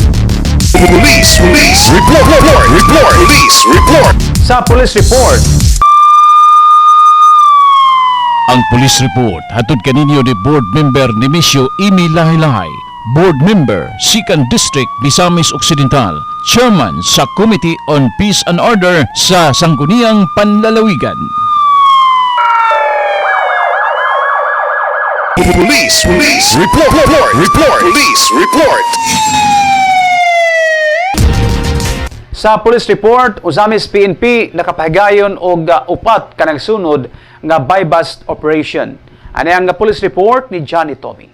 Police report. Police report. Sa police report, Ang police report hatod kaninyo ni Board Member Nemesio Imi Lahi-Lahi, Board Member, 2nd District, Misamis Occidental, Chairman sa Committee on Peace and Order sa Sangguniang Panlalawigan. Police report. Police report. sa police report, Usamis PNP nakapahigayon og upat kanang sunod nga buy-bust operation. Ano ang police report ni Johnny Tommy.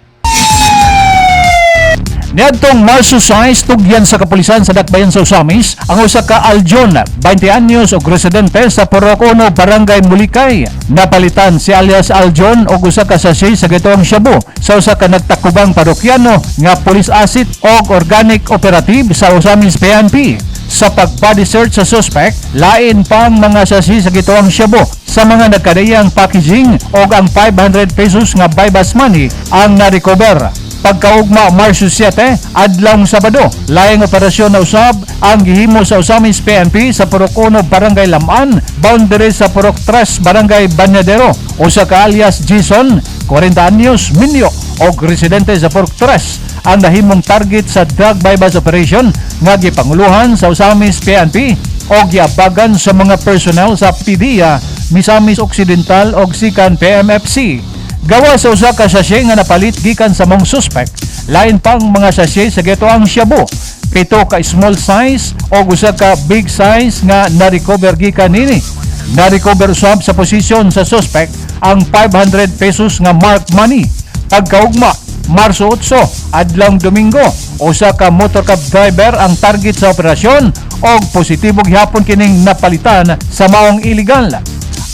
Niadtong Marso 6, tugyan sa kapulisan sa Dakbayan sa Usamis, ang usa ka Aljon, 20 anyos og residente sa Porocono, Barangay Mulikay. Napalitan si alias Aljon og usa ka sachet sa gitoong shabu sa usa ka nagtakubang parokyano nga police asset og organic operative sa Usamis PNP. Sa pag-body search sa suspect, lain pang mga sachet sa gitoong shabu sa mga nagkadayang packaging og ang 500 pesos nga buy-bust money ang na-recover. Pagkaugma Marso 7, adlawng Sabado, laing operasyon na usab ang gihimo sa Usamis PNP sa Porocono, Barangay Lamaan, boundary sa Purok 3, Barangay Banyadero. Usa ka alias Jason, 40 anyos, Minyo, og residente sa Purok 3, ang nahimong target sa drug buy-bust operation nga gipanguluhan sa Usamis PNP o giabagan sa mga personnel sa PDEA, Misamis Occidental og Sikan PMFC. Gawa sa usa ka sachet nga napalit gikan sa mong suspect, lain pang mga sachet sa gitoang shabu, 7 ka small size o usa ka big size nga na-recover gikan nini. Na-recover usab sa posisyon sa suspect ang 500 pesos nga marked money. Pagkaugma Marso 8, adlawng Domingo, usa ka motor cab driver ang target sa operasyon og positibo gihapon kining napalitan sa maong illegal.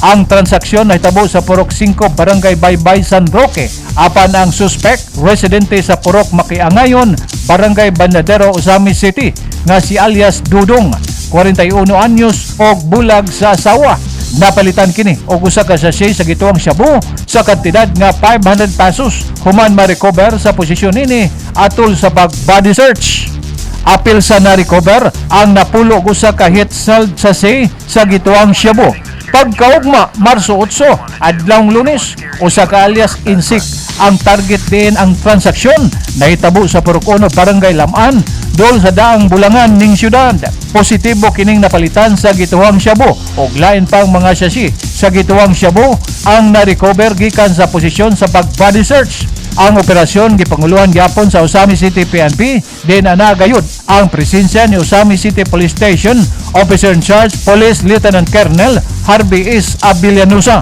Ang transaksyon ay tabo sa Purok 5, Barangay Baybay, San Roque. Apan ang suspect, residente sa Purok Makiangayon, Barangay Banyadero, Usamis City, nga si alias Dudong, 41 anyos og bulag sa asawa. Napalitan kini og usa ka sachet sa gituang shabu sa kantidad nga 500 pesos human ma-recover sa posisyon nini atol sa pag-body search. Apil sa na-recover ang napulo og usa ka hit sold sachet sa gituang shabu. Pagkaugma Marso 8, adlawng Lunes, usa ka alias Insik ang target din ang transaksyon na hitabo sa Porocono, Barangay Lamaan, dol sa daang Bulangan ning syudad. Positibo kining napalitan sa gituang shabu og lain pang mga sachet sa gituang shabu ang na-recover gikan sa posisyon sa pag-body search. Ang operasyon gipanguluhan gyapon sa Usamis City PNP, din ana gayud ang presensya ni Usamis City Police Station Officer in Charge Police Lieutenant Colonel Harvey S. Avillanusa.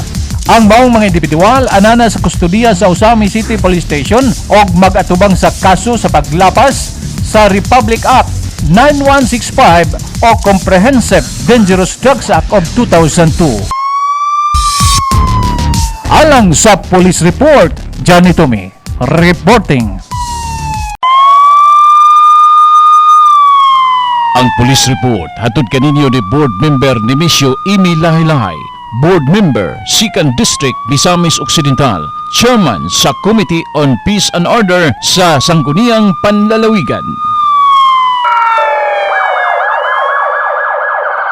Ang maong mga individual anana sa kustudiya sa Usamis City Police Station og mag-atubang sa kaso sa paglapas sa Republic Act 9165 o Comprehensive Dangerous Drugs Act of 2002. Alang sa police report, Johnny Tommy reporting. Ang police report hatod kaninyo ni Board Member Nemesio Imi Lahi-Lahi, Board Member, 2nd District, Misamis Occidental, Chairman sa Committee on Peace and Order sa Sangguniang Panlalawigan.